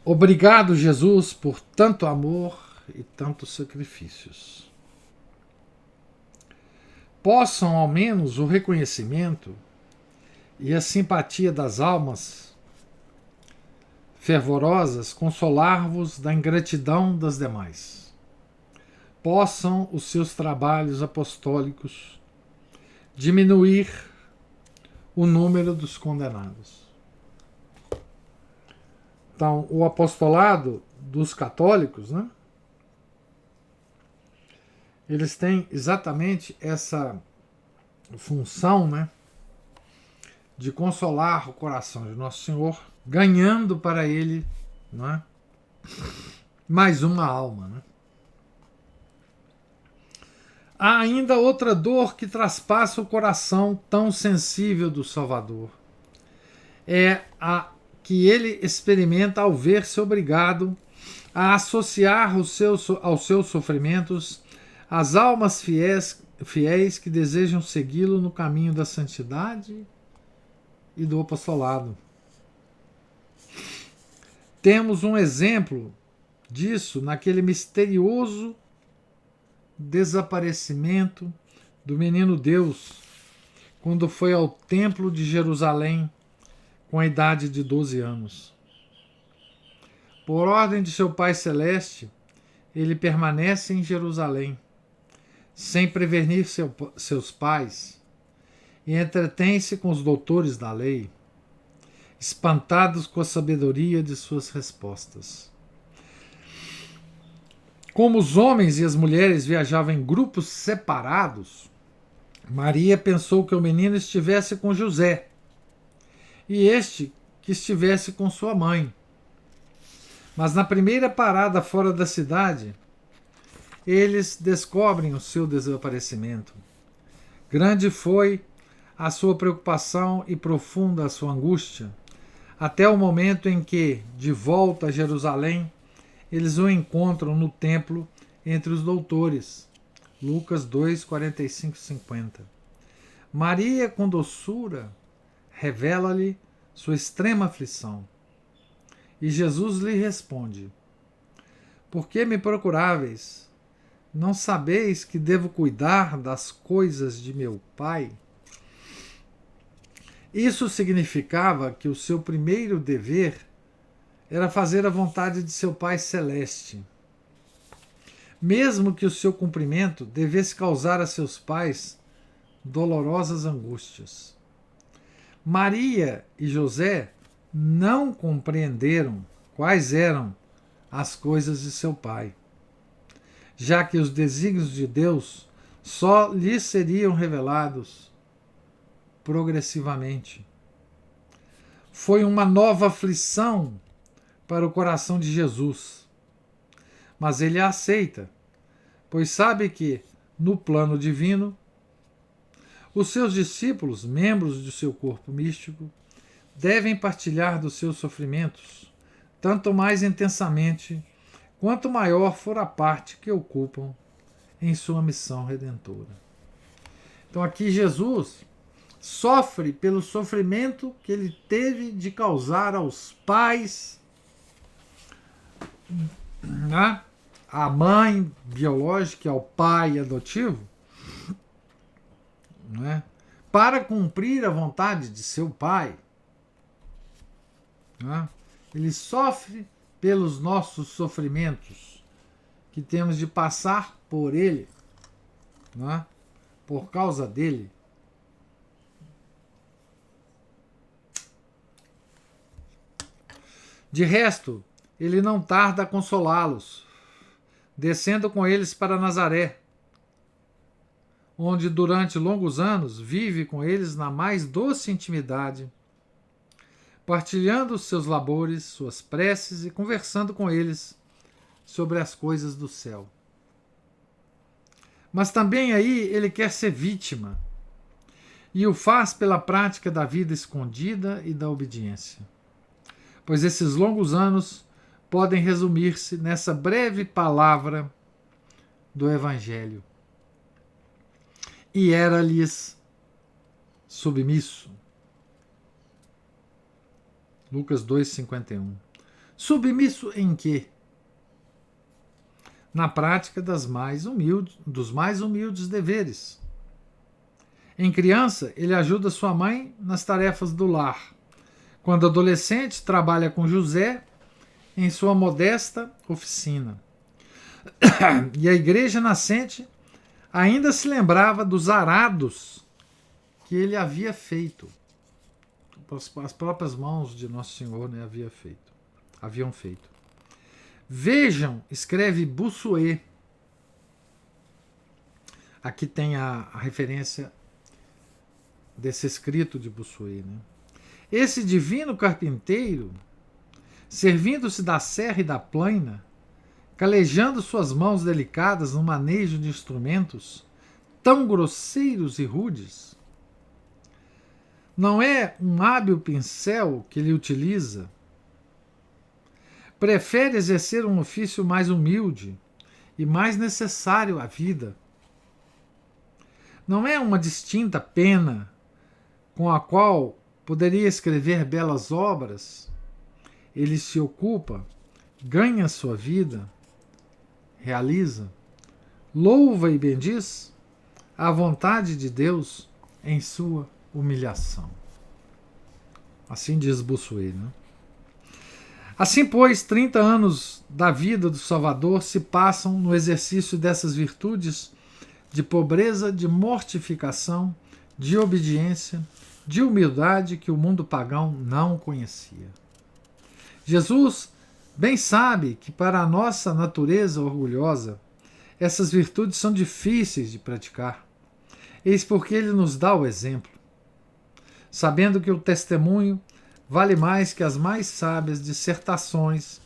Obrigado, Jesus, por tanto amor e tantos sacrifícios. Possam, ao menos, o reconhecimento e a simpatia das almas fervorosas consolar-vos da ingratidão das demais. Possam os seus trabalhos apostólicos diminuir o número dos condenados. Então, o apostolado dos católicos, né, eles têm exatamente essa função, né, de consolar o coração de Nosso Senhor, ganhando para ele, né, mais uma alma. Né. Há ainda outra dor que traspassa o coração tão sensível do Salvador. É a que ele experimenta ao ver-se obrigado a associar aos seus sofrimentos as almas fiéis que desejam segui-lo no caminho da santidade e do apostolado. Temos um exemplo disso naquele misterioso desaparecimento do menino Deus, quando foi ao templo de Jerusalém com a idade de 12 anos. Por ordem de seu Pai Celeste, ele permanece em Jerusalém, sem prevenir seus pais, e entretém-se com os doutores da lei, espantados com a sabedoria de suas respostas. Como os homens e as mulheres viajavam em grupos separados, Maria pensou que o menino estivesse com José, e este que estivesse com sua mãe. Mas na primeira parada fora da cidade, eles descobrem o seu desaparecimento. Grande foi a sua preocupação e profunda a sua angústia, até o momento em que, de volta a Jerusalém, eles o encontram no templo entre os doutores. Lucas 2, 45 e 50. Maria, com doçura, revela-lhe sua extrema aflição. E Jesus lhe responde: Por que me procuráveis? Não sabeis que devo cuidar das coisas de meu Pai? Isso significava que o seu primeiro dever era fazer a vontade de seu Pai Celeste, mesmo que o seu cumprimento devesse causar a seus pais dolorosas angústias. Maria e José não compreenderam quais eram as coisas de seu pai, já que os desígnios de Deus só lhes seriam revelados progressivamente. Foi uma nova aflição para o coração de Jesus, mas ele a aceita, pois sabe que, no plano divino, os seus discípulos, membros do seu corpo místico, devem partilhar dos seus sofrimentos, tanto mais intensamente, quanto maior for a parte que ocupam em sua missão redentora. Então aqui Jesus sofre pelo sofrimento que ele teve de causar aos pais, né, à mãe biológica, ao pai adotivo, né, para cumprir a vontade de seu pai. Né? Ele sofre pelos nossos sofrimentos que temos de passar por ele, né? Por causa dele. De resto, ele não tarda a consolá-los, descendo com eles para Nazaré, onde durante longos anos vive com eles na mais doce intimidade, partilhando seus labores, suas preces e conversando com eles sobre as coisas do céu. Mas também aí ele quer ser vítima, e o faz pela prática da vida escondida e da obediência. Pois esses longos anos podem resumir-se nessa breve palavra do Evangelho: e era-lhes submisso. Lucas 2,51. Submisso em quê? Na prática dos mais humildes deveres. Em criança, ele ajuda sua mãe nas tarefas do lar. Quando adolescente, trabalha com José em sua modesta oficina. E a igreja nascente ainda se lembrava dos arados que ele havia feito. As próprias mãos de Nosso Senhor, né, haviam feito. Vejam, escreve Bossuet. Aqui tem a referência desse escrito de Bossuet. Né? Esse divino carpinteiro, servindo-se da serra e da plaina, calejando suas mãos delicadas no manejo de instrumentos tão grosseiros e rudes, não é um hábil pincel que ele utiliza. Prefere exercer um ofício mais humilde e mais necessário à vida. Não é uma distinta pena com a qual poderia escrever belas obras. Ele se ocupa, ganha sua vida, realiza, louva e bendiz a vontade de Deus em sua humilhação. Assim diz Bossuet, né? Assim, pois, 30 anos da vida do Salvador se passam no exercício dessas virtudes de pobreza, de mortificação, de obediência, de humildade que o mundo pagão não conhecia. Jesus bem sabe que para a nossa natureza orgulhosa, essas virtudes são difíceis de praticar. Eis porque ele nos dá o exemplo, sabendo que o testemunho vale mais que as mais sábias dissertações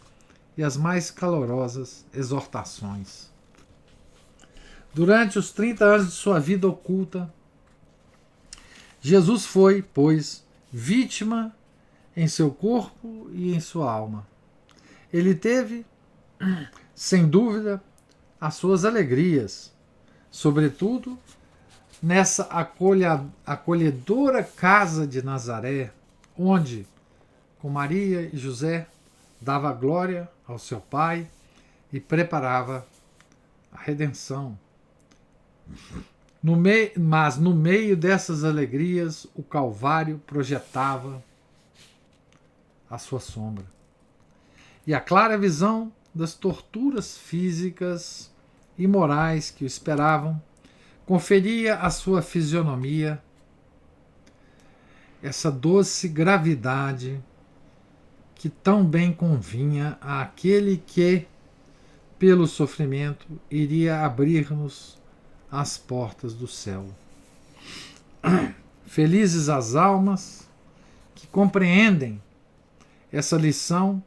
e as mais calorosas exortações. Durante os 30 anos de sua vida oculta, Jesus foi, pois, vítima em seu corpo e em sua alma. Ele teve, sem dúvida, as suas alegrias, sobretudo nessa acolhedora casa de Nazaré, onde, com Maria e José, dava glória ao seu Pai e preparava a redenção. Mas no meio dessas alegrias, o Calvário projetava a sua sombra. E a clara visão das torturas físicas e morais que o esperavam conferia à sua fisionomia essa doce gravidade que tão bem convinha àquele que, pelo sofrimento, iria abrir-nos as portas do céu. Felizes as almas que compreendem essa lição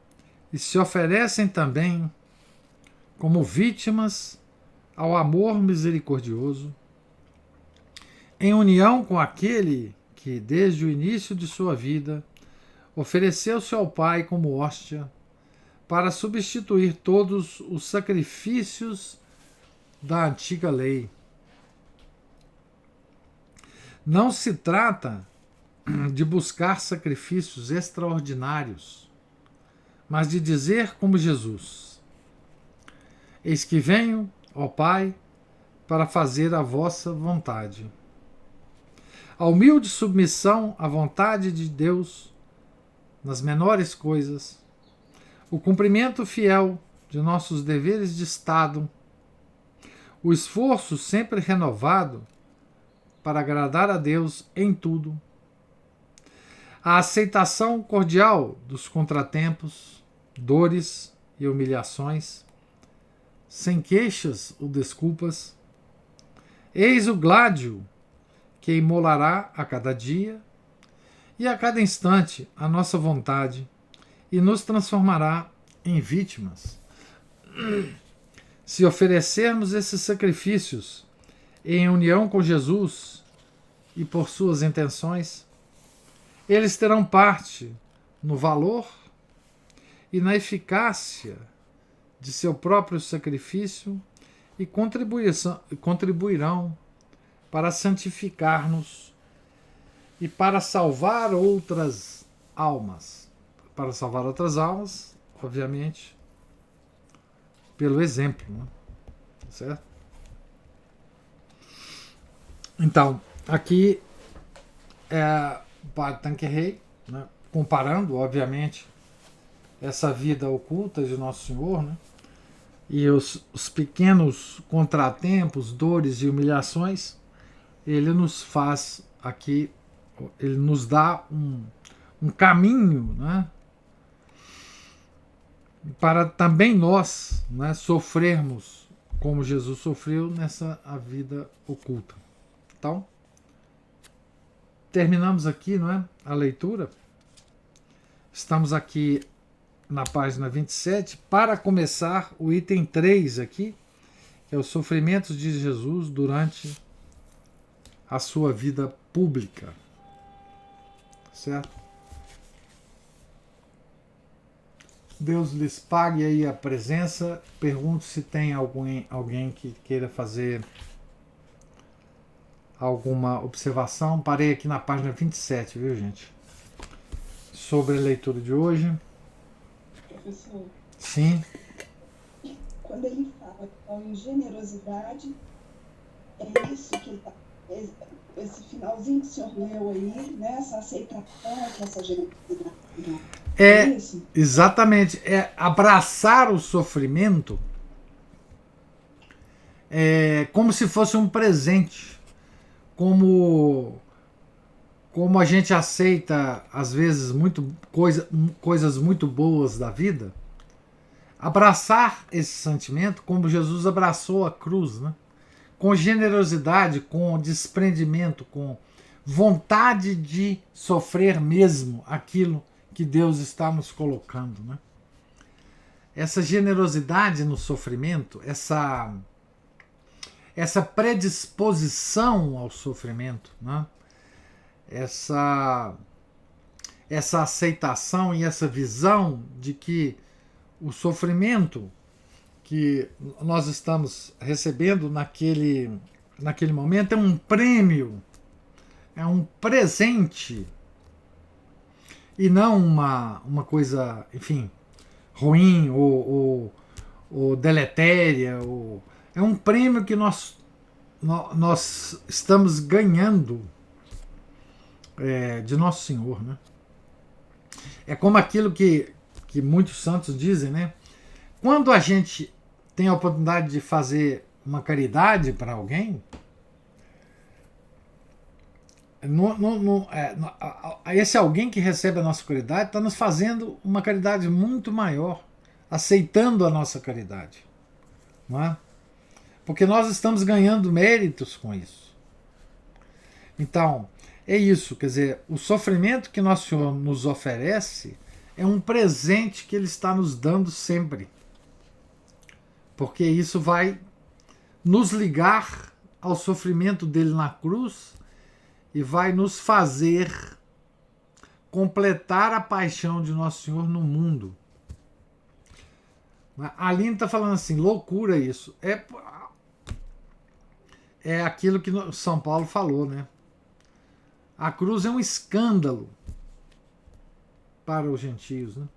e se oferecem também como vítimas ao amor misericordioso, em união com aquele que, desde o início de sua vida, ofereceu-se ao Pai como hóstia para substituir todos os sacrifícios da antiga lei. Não se trata de buscar sacrifícios extraordinários, mas de dizer como Jesus: eis que venho, ó Pai, para fazer a vossa vontade. A humilde submissão à vontade de Deus nas menores coisas, o cumprimento fiel de nossos deveres de Estado, o esforço sempre renovado para agradar a Deus em tudo, a aceitação cordial dos contratempos, dores e humilhações, sem queixas ou desculpas, eis o gládio que imolará a cada dia e a cada instante a nossa vontade e nos transformará em vítimas. Se oferecermos esses sacrifícios em união com Jesus e por suas intenções, eles terão parte no valor e na eficácia de seu próprio sacrifício e contribuirão para santificar-nos e para salvar outras almas. Para salvar outras almas, obviamente, pelo exemplo, né? Certo? Então, aqui é o padre Tanqueray, né, comparando, obviamente, essa vida oculta de Nosso Senhor, né, e os pequenos contratempos, dores e humilhações, ele nos faz aqui, ele nos dá um caminho, né, para também nós, né, sofrermos como Jesus sofreu nessa a vida oculta. Então, terminamos aqui, não é, a leitura. Estamos aqui na página 27 para começar o item 3 aqui, que é os sofrimentos de Jesus durante a sua vida pública. Certo? Deus lhes pague aí a presença. Pergunto se tem alguém que queira fazer alguma observação. Parei aqui na página 27, viu, gente? Sobre a leitura de hoje. Professor. Sim. Quando ele fala em generosidade, é isso que ele está. Esse finalzinho que o senhor leu aí, né? Essa aceitação, essa generosidade. É isso? Exatamente. É abraçar o sofrimento como se fosse um presente. Como a gente aceita, às vezes, coisas muito boas da vida, abraçar esse sentimento como Jesus abraçou a cruz, né? Com generosidade, com desprendimento, com vontade de sofrer mesmo aquilo que Deus está nos colocando, né? Essa generosidade no sofrimento, essa predisposição ao sofrimento, né? Essa aceitação e essa visão de que o sofrimento que nós estamos recebendo naquele momento é um prêmio, é um presente e não uma coisa, enfim, ruim ou deletéria. É um prêmio que nós estamos ganhando de Nosso Senhor, né? É como aquilo que muitos santos dizem, né? Quando a gente tem a oportunidade de fazer uma caridade para alguém, esse alguém que recebe a nossa caridade está nos fazendo uma caridade muito maior, aceitando a nossa caridade, não é? Porque nós estamos ganhando méritos com isso. Então, é isso, quer dizer, o sofrimento que Nosso Senhor nos oferece é um presente que Ele está nos dando sempre. Porque isso vai nos ligar ao sofrimento dele na cruz e vai nos fazer completar a paixão de Nosso Senhor no mundo. A Aline está falando assim, loucura isso. É aquilo que São Paulo falou, né? A cruz é um escândalo para os gentios, né?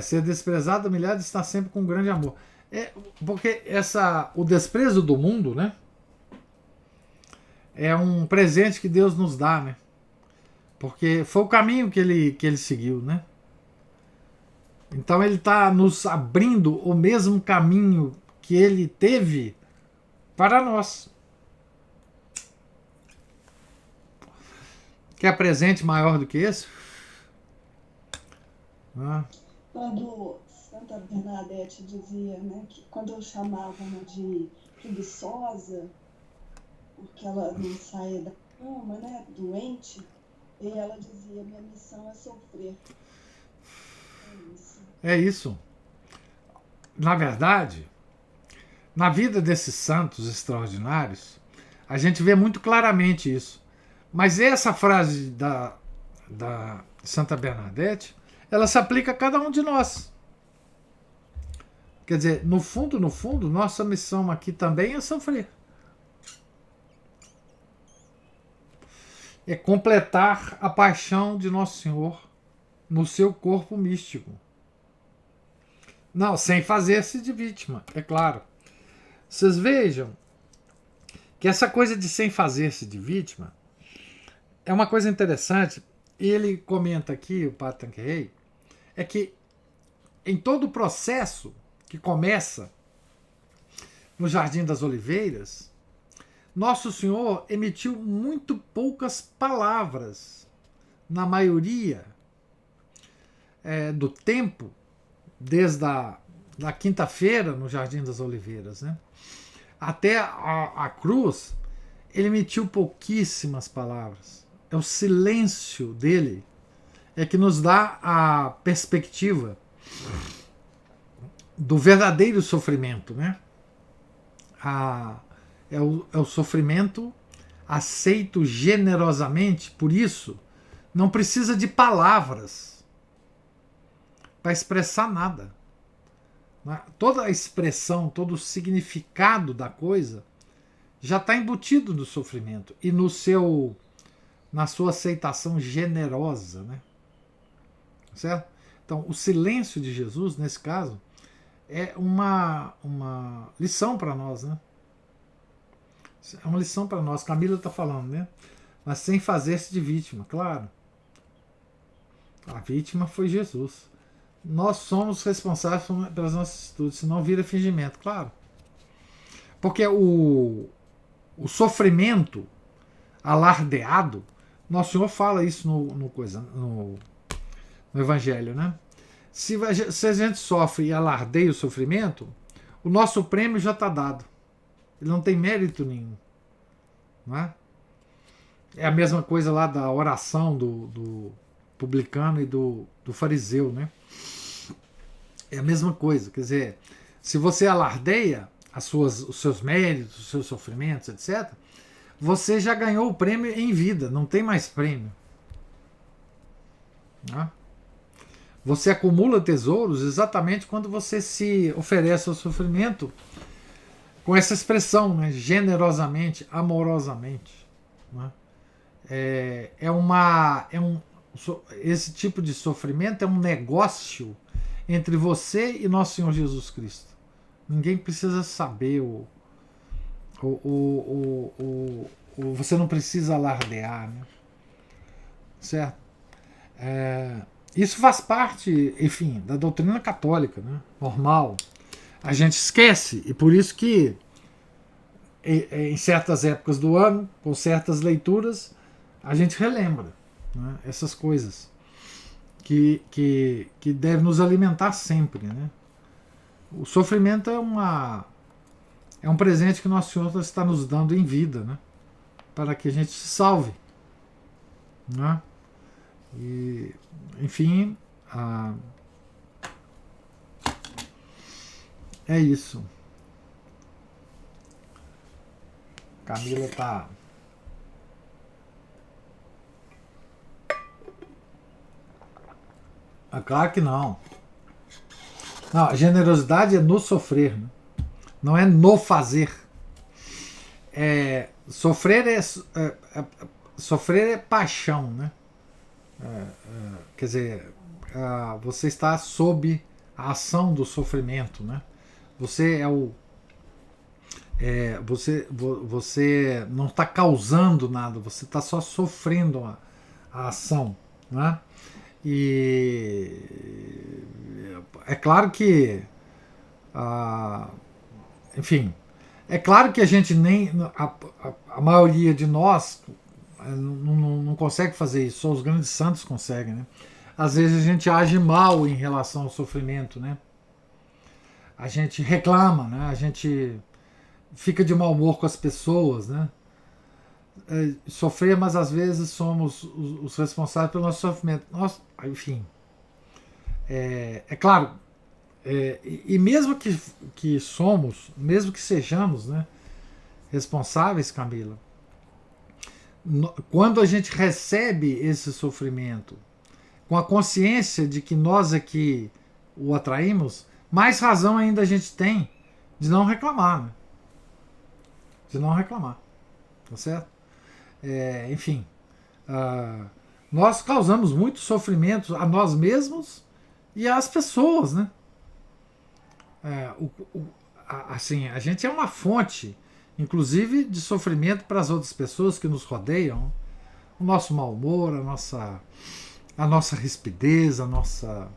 Ser desprezado, humilhado, está sempre com grande amor. Porque o desprezo do mundo, né? É um presente que Deus nos dá, né? Porque foi o caminho que ele seguiu, né? Então ele está nos abrindo o mesmo caminho que ele teve para nós. Quer presente maior do que esse? Quando Santa Bernadette dizia, né, que quando chamavam de preguiçosa, porque ela não saía da cama, né, doente, e ela dizia, minha missão é sofrer. É isso. Na verdade, Na vida desses santos extraordinários, a gente vê muito claramente isso. Mas essa frase da Santa Bernadette, ela se aplica a cada um de nós. Quer dizer, no fundo, nossa missão aqui também é sofrer. É completar a paixão de Nosso Senhor no seu corpo místico. Não, sem fazer-se de vítima, é claro. Vocês vejam que essa coisa de sem fazer-se de vítima é uma coisa interessante. Ele comenta aqui, o Padre Tanqueray, é que em todo o processo que começa no Jardim das Oliveiras, Nosso Senhor emitiu muito poucas palavras, na maioria do tempo, desde da quinta-feira no Jardim das Oliveiras, né? Até a cruz, ele emitiu pouquíssimas palavras. É o silêncio dele é que nos dá a perspectiva do verdadeiro sofrimento, né? É o sofrimento aceito generosamente, por isso não precisa de palavras para expressar nada. Toda a expressão, todo o significado da coisa já está embutido no sofrimento e na sua aceitação generosa, né? Certo? Então, o silêncio de Jesus, nesse caso, é uma lição para nós, né? É uma lição para nós. Camila está falando, né? Mas sem fazer-se de vítima, claro. A vítima foi Jesus. Nós somos responsáveis pelas nossas atitudes, senão vira fingimento, claro. Porque o sofrimento alardeado, Nosso Senhor fala isso no Evangelho, né? Se a gente sofre e alardeia o sofrimento, o nosso prêmio já está dado. Ele não tem mérito nenhum. Não é? É a mesma coisa lá da oração do publicano e do fariseu, né? É a mesma coisa. Quer dizer, se você alardeia os seus méritos, os seus sofrimentos, etc., você já ganhou o prêmio em vida, não tem mais prêmio. Não é? Você acumula tesouros exatamente quando você se oferece ao sofrimento com essa expressão, né? Generosamente, amorosamente. Né? Esse tipo de sofrimento é um negócio entre você e Nosso Senhor Jesus Cristo. Ninguém precisa saber, você não precisa alardear. Né? Certo? Isso faz parte, enfim, da doutrina católica, né? Normal. A gente esquece, e por isso que em certas épocas do ano, com certas leituras, a gente relembra, né, essas coisas que devem nos alimentar sempre. Né? O sofrimento é um presente que Nosso Senhor está nos dando em vida, né, para que a gente se salve. Né? E, enfim, é isso. Camila tá. Claro que não. Não, a generosidade é no sofrer, né? Não é no fazer. Sofrer é paixão, né? Quer dizer, você está sob a ação do sofrimento, né? Você você não está causando nada, você está só sofrendo a ação, né? E é claro que, enfim, é claro que a gente nem a maioria de nós não consegue fazer isso, só os grandes santos conseguem, né? Às vezes a gente age mal em relação ao sofrimento, né? A gente reclama, né? A gente fica de mau humor com as pessoas, né? Sofrer, mas às vezes somos os responsáveis pelo nosso sofrimento. Enfim, é claro, E mesmo que somos, mesmo que sejamos, né, responsáveis, Camila, quando a gente recebe esse sofrimento com a consciência de que nós aqui o atraímos, mais razão ainda a gente tem de não reclamar, né? De não reclamar, tá certo? Enfim, nós causamos muito sofrimento a nós mesmos e às pessoas, né? Assim, a gente é uma fonte, inclusive, de sofrimento para as outras pessoas que nos rodeiam. O nosso mau humor, a nossa rispidez, a nossa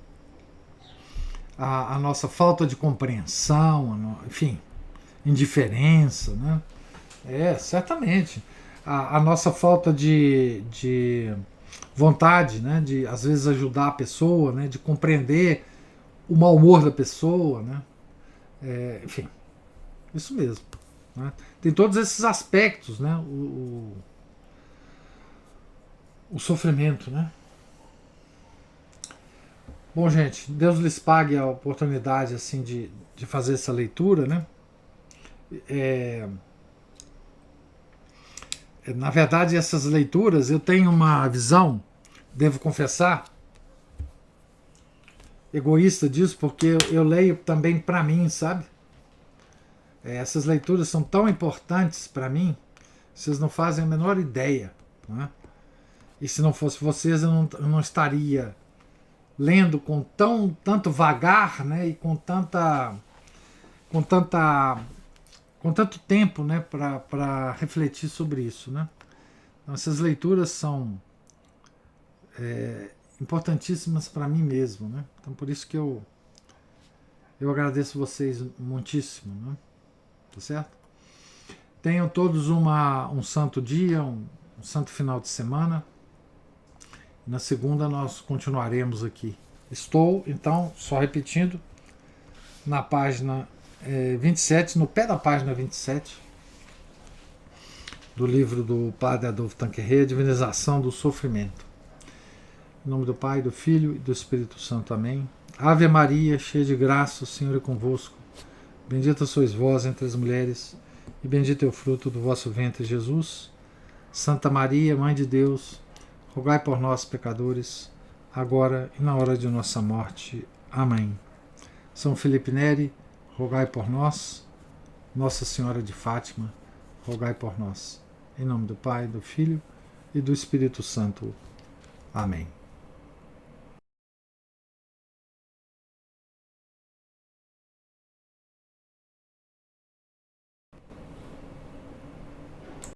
falta de compreensão, enfim, indiferença, né? Certamente. A nossa falta de vontade, né? De, às vezes, ajudar a pessoa, né? De compreender o mau humor da pessoa, né? Enfim, isso mesmo. Né? Tem todos esses aspectos, né? O sofrimento, né? Bom, gente, Deus lhes pague a oportunidade assim de fazer essa leitura, né? Na verdade, essas leituras eu tenho uma visão, devo confessar, egoísta disso, porque eu leio também para mim, sabe? Essas leituras são tão importantes para mim, vocês não fazem a menor ideia, né? E se não fosse vocês, eu não estaria lendo com tanto vagar, né? E com tanto tempo, né? Para refletir sobre isso, né? Então, essas leituras são importantíssimas para mim mesmo, né? Então por isso que eu agradeço vocês muitíssimo, né? Tá certo? Tenham todos um santo dia, um santo final de semana. Na segunda nós continuaremos aqui. Estou, então, só repetindo, na página 27, no pé da página 27 do livro do Padre Adolfo Tanqueray, Divinização do Sofrimento. Em nome do Pai, do Filho e do Espírito Santo. Amém. Ave Maria, cheia de graça, o Senhor é convosco. Bendita sois vós entre as mulheres, e bendito é o fruto do vosso ventre, Jesus. Santa Maria, Mãe de Deus, rogai por nós, pecadores, agora e na hora de nossa morte. Amém. São Felipe Neri, rogai por nós. Nossa Senhora de Fátima, rogai por nós. Em nome do Pai, do Filho e do Espírito Santo. Amém.